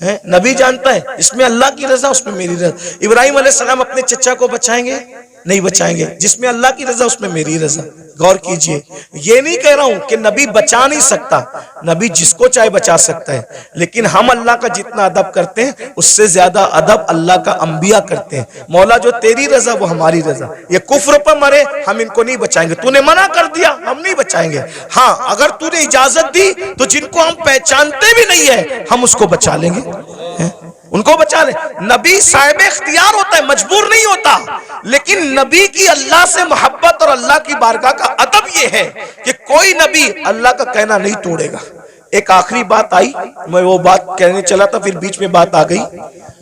है। नबी जानता है इसमें अल्लाह की रजा उसमें मेरी रजा। इब्राहिम अलैहिस्सलाम अपने चचा को बचाएंगे? नहीं बचाएंगे, जिसमें अल्लाह की रजा उसमें मेरी रजा। गौर कीजिए, ये नहीं कह रहा हूं कि नबी बचा नहीं सकता, नबी जिसको चाहे बचा सकता है, लेकिन हम अल्लाह का जितना अदब करते हैं उससे ज्यादा अदब अल्लाह का अंबिया करते हैं। मौला जो तेरी रजा वो हमारी रजा। ये कुफ्र पर मरे हम इनको नहीं बचाएंगे, तूने मना कर दिया हम नहीं बचाएंगे। हाँ, अगर तूने इजाजत दी तो जिनको हम पहचानते भी नहीं है हम उसको बचा लेंगे, उनको बचा ले। नबी साहिब इख्तियार होता है, मजबूर नहीं होता। लेकिन नबी की अल्लाह से मोहब्बत और अल्लाह की बारगाह का अदब यह है कि कोई नबी अल्लाह का कहना नहीं तोड़ेगा। एक आखिरी बात आई, मैं वो बात कहने चला था, फिर बीच में बात आ गई।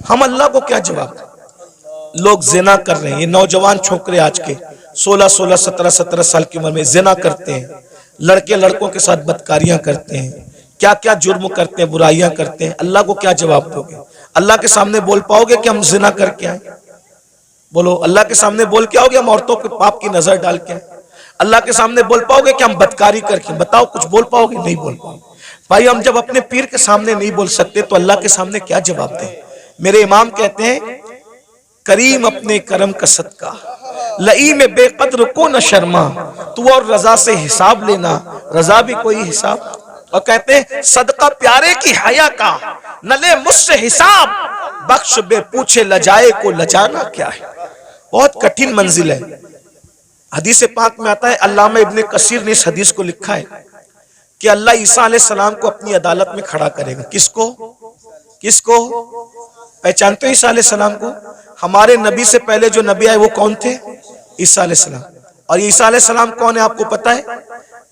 हम अल्लाह को क्या जवाब दें? लोग जिना कर रहे हैं, ये नौजवान छोकरे आज के 16-16, 17-17 साल की उम्र में जिना करते हैं, लड़के लड़कों के साथ बदकारियां करते हैं, क्या क्या जुर्म करते हैं, बुराइयां करते हैं। अल्लाह को क्या जवाब दोगे? अल्लाह के सामने बोल पाओगे कि हम जिना करके आए? बोलो, अल्लाह के सामने बोल के आओगे हम औरतों के पाप की नजर डाल के? अल्लाह के सामने बोल पाओगे कि हम बदकारी करके? बताओ, कुछ बोल पाओगे? नहीं बोल पाओगे। भाई हम जब अपने पीर के सामने नहीं बोल सकते तो अल्लाह के सामने क्या जवाब दें? मेरे इमाम कहते हैं, करीम अपने करम का सदका, लई में बेकद्र को न शर्मा, तू और रजा से हिसाब लेना, रजा भी कोई हिसाब। और कहते हैं, सदका प्यारे की हया का, न ले मुझसे हिसाब, बख्श बे पूछे लजाए को लजाना क्या है। बहुत कठिन मंजिल है। हदीस पाक में आता है, अल्लामा इब्ने कसीर ने इस हदीस को लिखा है कि अल्लाह ईसा अलैहिस्सलाम को अपनी अदालत में खड़ा करेगा। किसको? किसको? पहचानते हो ईसा अलैहिस्सलाम को? हमारे नबी से पहले जो नबी आए वो कौन थे? ईसा अलैहिस्सलाम। और ईसा अलैहिस्सलाम कौन है आपको पता है?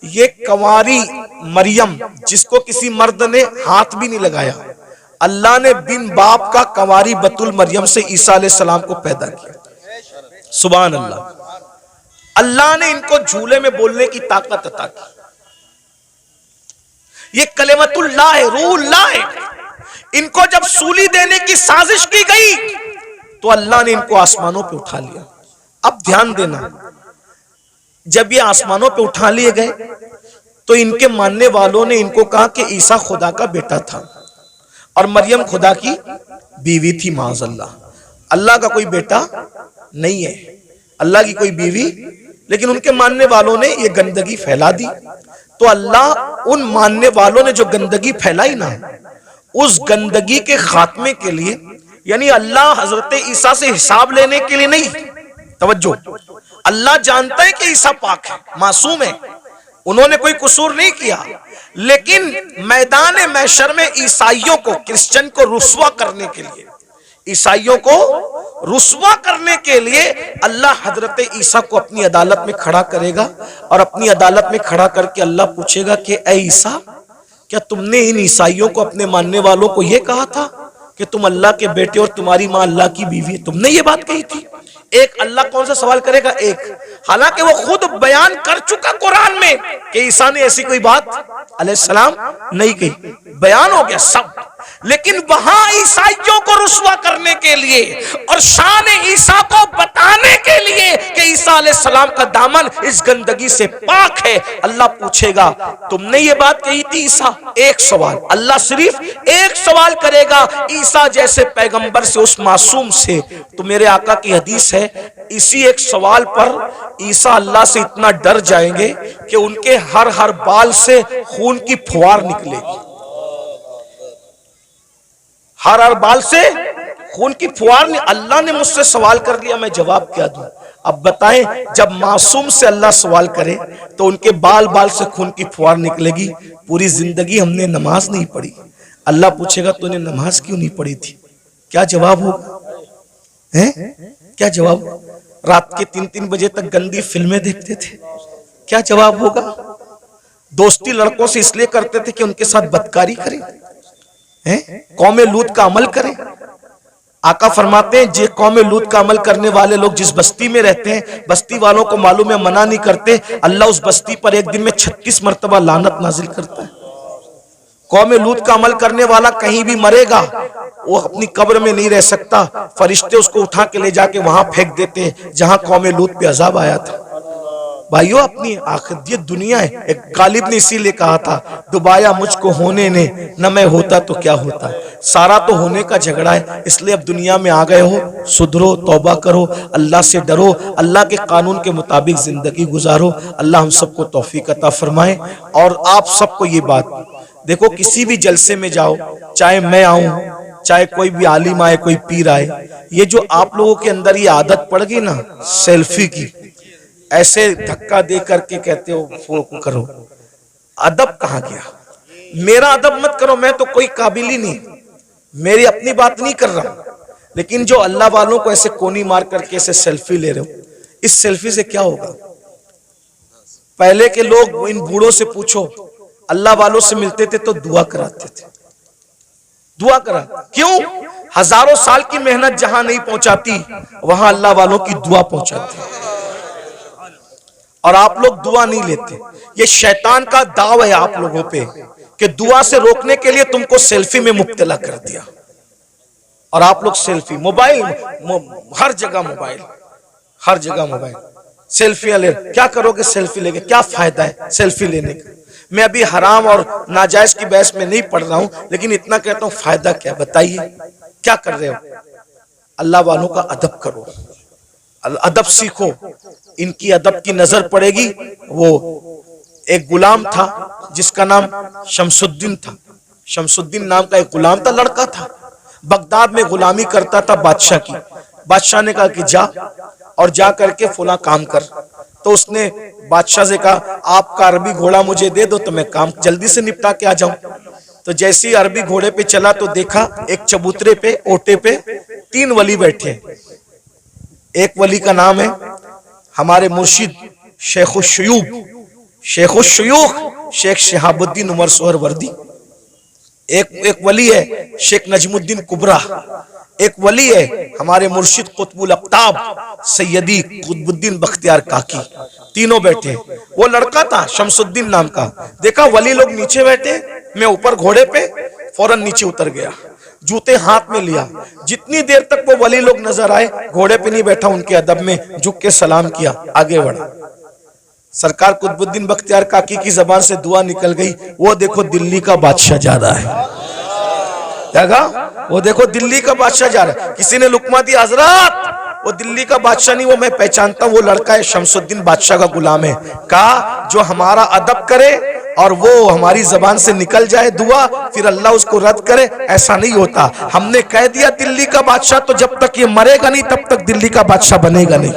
ये कंवारी मरियम, जिसको किसी मर्द ने हाथ भी नहीं लगाया, अल्लाह ने बिन बाप का कंवारी बतुल मरियम से ईसा अलैहिस्सलाम को पैदा किया। सुभान अल्लाह। अल्लाह ने इनको झूले में बोलने की ताकत अता की। ये कलिमतुल्लाह है, रूहुल्लाह है। इनको जब सूली देने की साजिश की गई तो अल्लाह ने इनको आसमानों पे उठा लिया। अब ध्यान देना, जब ये आसमानों पे उठा लिए गए तो इनके मानने वालों ने इनको कहा कि ईसा खुदा का बेटा था और मरियम खुदा की बीवी थी। माज़अल्लाह, अल्लाह का कोई बेटा नहीं है, अल्लाह की कोई बीवी। लेकिन उनके मानने वालों ने ये गंदगी फैला दी। तो अल्लाह उन मानने वालों ने जो गंदगी फैलाई ना, उस गंदगी के खात्मे के लिए, यानी अल्लाह हजरत ईसा से हिसाब लेने के लिए नहीं, तवज्जो, अल्लाह जानता है कि ईसा पाक है, मासूम है, उन्होंने कोई कसूर नहीं किया, लेकिन मैदान महशर में ईसाइयों को, क्रिश्चियन को रुस्वा करने के लिए, ईसाइयों को रुस्वा करने के लिए अल्लाह हजरत ईसा को अपनी अदालत में खड़ा करेगा। और अपनी अदालत में खड़ा करके अल्लाह पूछेगा कि ऐ ईसा, क्या तुमने इन ईसाइयों को, अपने मानने वालों को यह कहा था कि तुम अल्लाह के बेटे और तुम्हारी मां अल्लाह की बीवी है? तुमने ये बात कही थी? एक अल्लाह कौन सा सवाल करेगा? एक, हालांकि वो खुद बयान कर चुका कुरान में कि ईसा ने ऐसी कोई बात अलैहिस्सलाम नहीं कही, बयान हो गया सब। लेकिन वहां ईसाइयों को रुस्वा करने के लिए और शान ईसा को बताने के लिए कि ईसा अलैहिस्सलाम का दामन इस गंदगी से पाक है, अल्लाह पूछेगा तुमने ये बात कही थी ईसा? एक सवाल, अल्लाह सिर्फ एक सवाल करेगा ईसा जैसे पैगंबर से, उस मासूम से। तो मेरे आका की हदीस है, इसी एक सवाल पर ईसा अल्लाह से इतना डर जाएंगे कि उनके हर हर बाल से खून की फुहार निकलेगी, हर हर बाल से खून की फुहार। अल्लाह ने मुझसे सवाल कर लिया, मैं जवाब क्या दूं? अब बताएं, जब मासूम से अल्लाह सवाल करे तो उनके बाल बाल से खून की फुहार निकलेगी। पूरी जिंदगी हमने नमाज नहीं पढ़ी, अल्लाह पूछेगा तूने नमाज क्यों नहीं पढ़ी थी? क्या जवाब होगा? हैं? क्या जवाब? रात के 3-3 बजे तक गंदी फिल्में देखते थे, क्या जवाब होगा? दोस्ती लड़कों से इसलिए करते थे कि उनके साथ बदकारी करें, कौमे लूत का अमल करें। आका फरमाते हैं, जे कौमे लूत का अमल करने वाले लोग जिस बस्ती में रहते हैं, बस्ती वालों को मालूम है, मना नहीं करते, अल्लाह उस बस्ती पर एक दिन में 36 मरतबा लानत नाजिल करता है। कौमे लूत का अमल करने वाला कहीं भी मरेगा, वो अपनी कब्र में नहीं रह सकता, फरिश्ते उसको उठा के ले जाके वहां फेंक देते हैं जहां कौमे लूत पे अजाब आया था। भाइयों, अपनी आखिरत ये दुनिया है। एक गालिब ने इसीलिए कहा था, दुबाया मुझको होने ने, न मैं होता तो क्या होता। सारा तो होने का झगड़ा है, इसलिए अब दुनिया में आ गए हो, सुधरो, तौबा करो, अल्लाह से डरो, अल्लाह के कानून के मुताबिक जिंदगी गुजारो। अल्लाह हम सबको तौफीक अता फरमाए। और आप सबको ये बात देखो, किसी भी जलसे में जाओ, चाहे मैं आऊं, चाहे कोई भी आलिम आए, कोई पीर आए, ये जो आप लोगों के अंदर ये आदत पड़ गई ना सेल्फी की, ऐसे धक्का दे करके कहते हो फोटो करो, अदब कहां गया? मेरा अदब मत करो, मैं तो कोई काबिल ही नहीं, मेरी अपनी बात नहीं कर रहा हूं। लेकिन जो अल्लाह वालों को ऐसे कोनी मार करके ऐसे सेल्फी ले रहे हो, इस सेल्फी से क्या होगा? पहले के लोग, इन बूढ़ों से पूछो, अल्लाह वालों से मिलते थे तो दुआ कराते थे, दुआ करा। क्यों? हजारों साल की मेहनत जहां नहीं पहुंचाती, वहां अल्लाह वालों की दुआ पहुंचाती। और आप लोग दुआ नहीं लेते। ये शैतान का दाव है आप लोगों पे कि दुआ से रोकने के लिए तुमको सेल्फी में मुब्तला कर दिया। और आप लोग सेल्फी, मोबाइल, हर जगह मोबाइल, हर जगह मोबाइल, सेल्फियां ले। क्या करोगे सेल्फी लेके? क्या फायदा है सेल्फी लेने का? मैं अभी हराम और नाजायज की बहस में नहीं पढ़ रहा हूं, लेकिन इतना कहता हूं, फायदा क्या? बताइए, क्या कर रहे हो? अल्लाह वालों का अदब करो, अदब सीखो। इनकी अदब की नजर पड़ेगी। वो एक गुलाम था जिसका नाम शमसुद्दीन था। शमसुद्दीन नाम का एक गुलाम था, लड़का था, बगदाद में गुलामी करता था बादशाह की। बादशाह ने कहा कि जा और जा करके फुला काम कर। तो उसने बादशाह से कहा, आपका अरबी घोड़ा मुझे दे दो तो मैं काम जल्दी से निपटा के आ जाऊं। तो जैसे ही अरबी घोड़े पे चला तो देखा एक चबूतरे पे, ओटे पे 3 वली बैठे। एक वली का नाम है हमारे मुर्शिद शेखुश शयूख शेख शहाबुद्दीन उमर सोहरवर्दी। एक वली है शेख नजमुद्दीन कुबरा। एक वली है हमारे मुर्शिद कुतुबुल अक़ताब सैयदी कुतुबुद्दीन बख्तियार काकी, तीनों बैठे। वो लड़का था शमसुद्दीन नाम का, देखा वली लोग नीचे बैठे, मैं ऊपर घोड़े पे, फौरन नीचे उतर गया, जूते हाथ में लिया। जितनी देर तक वो वली लोग नजर आए, घोड़े पे नहीं बैठा, उनके अदब में झुक के सलाम किया, आगे बढ़ा। सरकार कुतुबुद्दीन बख्तियार काकी की जबान से दुआ निकल गई, वो देखो दिल्ली का बादशाह जा रहा है। वो देखो दिल्ली का बादशाह जा रहा है। किसी ने लुकमा दिया, हजरत वो दिल्ली का बादशाह नहीं, वो मैं पहचानता हूं, वो लड़का है शमसुद्दीन बादशाह का गुलाम है। कहा जो हमारा अदब करे और वो हमारी जबान से निकल जाए दुआ, फिर अल्लाह उसको रद्द करे, ऐसा नहीं होता। हमने कह दिया दिल्ली का बादशाह, तो जब तक ये मरेगा नहीं तब तक दिल्ली का बादशाह बनेगा नहीं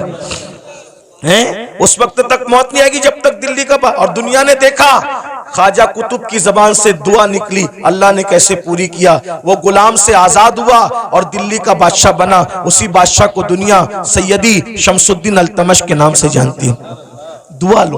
है। उस वक्त तक मौत नहीं आएगी जब तक दिल्ली का। और दुनिया ने देखा ख्वाजा कुतुब की जबान से दुआ निकली, अल्लाह ने कैसे पूरी किया। वो गुलाम से आजाद हुआ और दिल्ली का बादशाह बना। उसी बादशाह को दुनिया सैयदी शमसुद्दीन अल्तमश के नाम से जानती है। दुआ लो,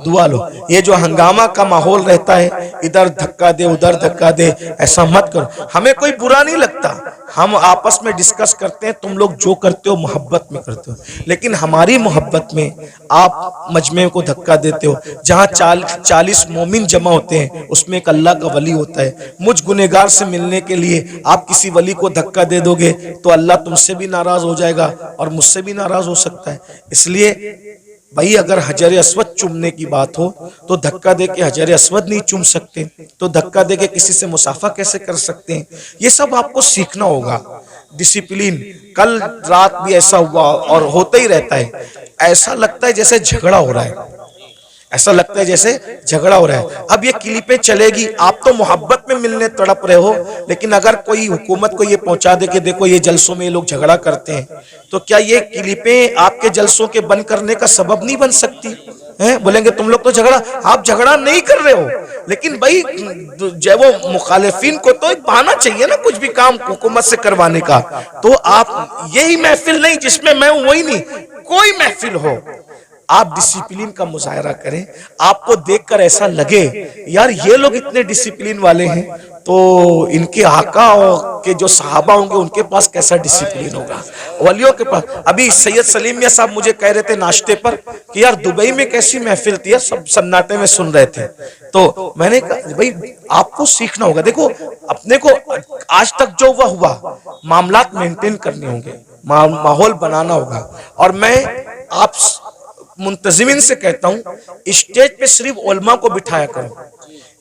दुआ लो। ये जो हंगामा का माहौल रहता है, इधर धक्का दे उधर धक्का दे, ऐसा मत करो। हमें कोई बुरा नहीं लगता, हम आपस में डिस्कस करते हैं, तुम लोग जो करते हो मोहब्बत में करते हो, लेकिन हमारी मोहब्बत में आप मजमे को धक्का देते हो। जहाँ 40 मोमिन जमा होते हैं, उसमें एक अल्लाह का वली होता है। मुझ गुनेगार से मिलने के लिए आप किसी वली को धक्का दे दोगे तो अल्लाह तुमसे भी नाराज हो जाएगा और मुझसे भी नाराज हो सकता है। इसलिए भाई अगर हजर अस्वद चूमने की बात हो तो धक्का दे के हजर अस्वद नहीं चूम सकते, तो धक्का दे के किसी से मुसाफा कैसे कर सकते हैं? ये सब आपको सीखना होगा, डिसिप्लिन। कल रात भी ऐसा हुआ और होता ही रहता है। ऐसा लगता है जैसे झगड़ा हो रहा है, ऐसा लगता है जैसे झगड़ा हो रहा है। अब ये क्लिपें चलेगी, आप तो मोहब्बत में मिलने तड़प रहे हो, लेकिन अगर कोई हुकूमत को ये पहुंचा दे कि देखो ये जलसों में ये लोग झगड़ा करते हैं, तो क्या ये क्लिपें आपके जलसों के बंद करने का सबब नहीं बन सकती हैं? बोलेंगे तुम लोग तो झगड़ा, आप झगड़ा नहीं कर रहे हो, लेकिन भाई जो वो मुखालिफिन को तो एक बहाना चाहिए ना कुछ भी काम हुकूमत से करवाने का। तो आप यही महफिल नहीं जिसमें मैं हूं, वही नहीं, कोई महफिल हो, आप डिसिप्लिन का मुजाहरा करें। आपको देखकर ऐसा लगे यार ये लोग इतने डिसिप्लिन वाले हैं, तो इनके आका के जो सहाबा होंगे उनके पास कैसा डिसिप्लिन होगा, वलियों के पास। अभी सैयद सलीम मियां साहब मुझे कह रहे थे नाश्ते पर कि यार दुबई में कैसी महफिल थी, सब सन्नाटे में सुन रहे थे। तो मैंने कहा भाई आपको सीखना होगा। देखो अपने को आज तक जो हुआ मामलात मेंटेन करने होंगे, माहौल बनाना होगा। और मैं आप मुंतजिमिन से कहता हूं स्टेज पे सिर्फ उलमा को बिठाया करो।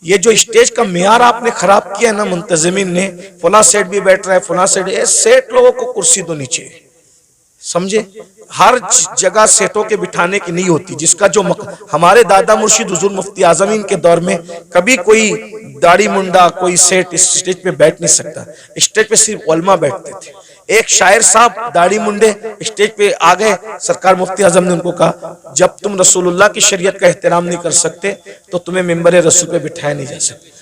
ये जो स्टेज का मेयार आपने खराब किया ना मुंतजिमिन ने, फला सेठ भी बैठ रहा है, फला सेठ लोगों को कुर्सी दो नीचे, समझे। हर जगह सेठों के बिठाने की नहीं होती। जिसका जो हमारे दादा मुर्शिद हुजूर मुफ्ती आजमीन के दौर में कभी कोई दाढ़ी मुंडा कोई सेठ इस स्टेज पे बैठ नहीं सकता, स्टेज पे सिर्फ उलमा बैठते थे। एक शायर साहब दाढ़ी मुंडे स्टेज पे आ गए, सरकार मुफ्ती आजम ने उनको कहा जब तुम रसूलुल्लाह की शरीयत का एहतराम नहीं कर सकते तो तुम्हें मिंबर रसूल पे बिठाया नहीं जा सकता।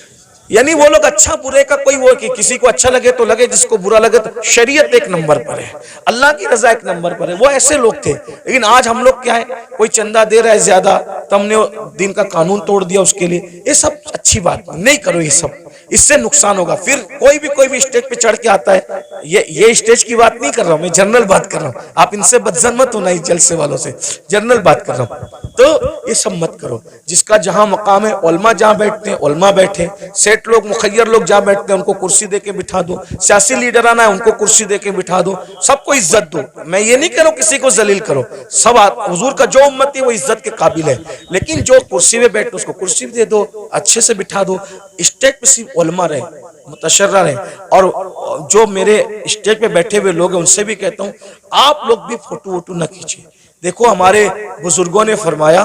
यानी वो लोग अच्छा बुरे का कोई वो कि किसी को अच्छा लगे तो लगे, जिसको बुरा लगे तो शरीयत एक नंबर पर है, अल्लाह की रजा एक नंबर पर है। वो ऐसे लोग थे। लेकिन आज हम लोग क्या है, कोई चंदा दे रहा है ज्यादा तो हमने दिन का कानून तोड़ दिया उसके लिए। ये सब अच्छी बात नहीं करो, ये सब इससे नुकसान होगा। फिर कोई भी स्टेज पे चढ़ के आता है, ये स्टेज की बात नहीं कर रहा हूं मैं, जनरल बात कर रहा हूं। आप इनसे बदजन मत होना, इस जलसे वालों से, जनरल बात कर रहा हूं। तो ये सब मत करो। जिसका जहां मकाम है, उलमा जहां बैठते हैं उलमा बैठे, सेठ लोग मुखय्यर लोग जहां बैठते हैं उनको कुर्सी दे के बिठा दो, सियासी लीडर आना है उनको कुर्सी दे के बिठा दो, सबको इज्जत दो। मैं ये नहीं कह रहा हूं किसी को जलील करो, सब हुजूर का जो उम्मत है वो इज्जत के काबिल है, लेकिन जो कुर्सी में बैठे उसको कुर्सी दे दो, अच्छे से बिठा दो। स्टेज पे सिर्फ उलमा रहे, मुतशर्रा रहे। और जो मेरे स्टेज पे बैठे हुए लोग हैं उनसे भी कहता हूं आप लोग भी फोटो वोटो न खींचिए। देखो हमारे बुजुर्गों ने फरमाया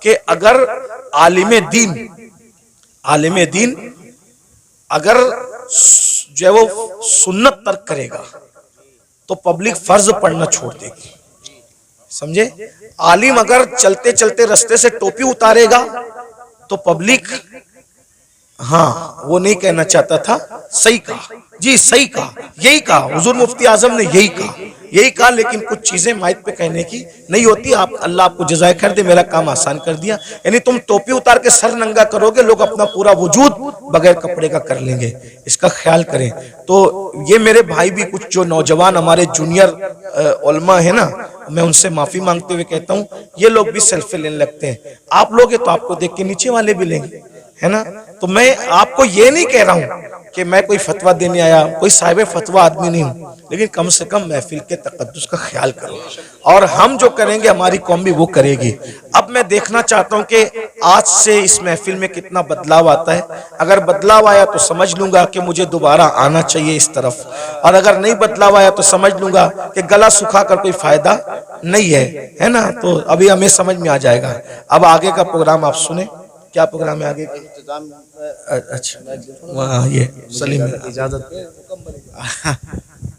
कि अगर आलिम दीन अगर जो है वो सुन्नत तर्क करेगा तो पब्लिक फर्ज पढ़ना छोड़ देगी, समझे। आलिम अगर चलते चलते रास्ते से टोपी उतारेगा तो पब्लिक, हाँ वो नहीं कहना चाहता था, सही कहा जी, सही कहा, यही कहा हुजूर मुफ्ती आजम ने, यही कहा। यही कहा, लेकिन कुछ चीजें माइक पे कहने की नहीं होती। आप अल्लाह आपको जज़ाए खैर दे, मेरा काम आसान कर दिया। यानी तुम टोपी उतार के सर नंगा करोगे, लोग अपना पूरा वजूद बगैर कपड़े का कर लेंगे, इसका ख्याल करें। तो ये मेरे भाई भी कुछ जो नौजवान हमारे जूनियर उलमा है ना, मैं उनसे माफी मांगते हुए कहता हूँ, ये लोग भी सेल्फी लेने लगते हैं। आप लोग तो आपको देख के नीचे वाले भी लेंगे, है ना। तो मैं आपको ये नहीं कह रहा हूं कि मैं कोई फतवा देने आया, कोई साहिब फतवा आदमी नहीं हूं, लेकिन कम से कम महफिल के तकद्दुस का ख्याल करो, और हम जो करेंगे हमारी कौम भी वो करेगी। अब मैं देखना चाहता हूं कि आज से इस महफिल में कितना बदलाव आता है। अगर बदलाव आया तो समझ लूंगा कि मुझे दोबारा आना चाहिए इस तरफ, और अगर नहीं बदलाव आया तो समझ लूंगा कि गला सुखा कर कोई फायदा नहीं है ना। तो अभी हमें समझ में आ जाएगा। अब आगे का प्रोग्राम आप सुने, क्या प्रोग्राम है आगे? अच्छा, वहाँ ये सलीम इजाजत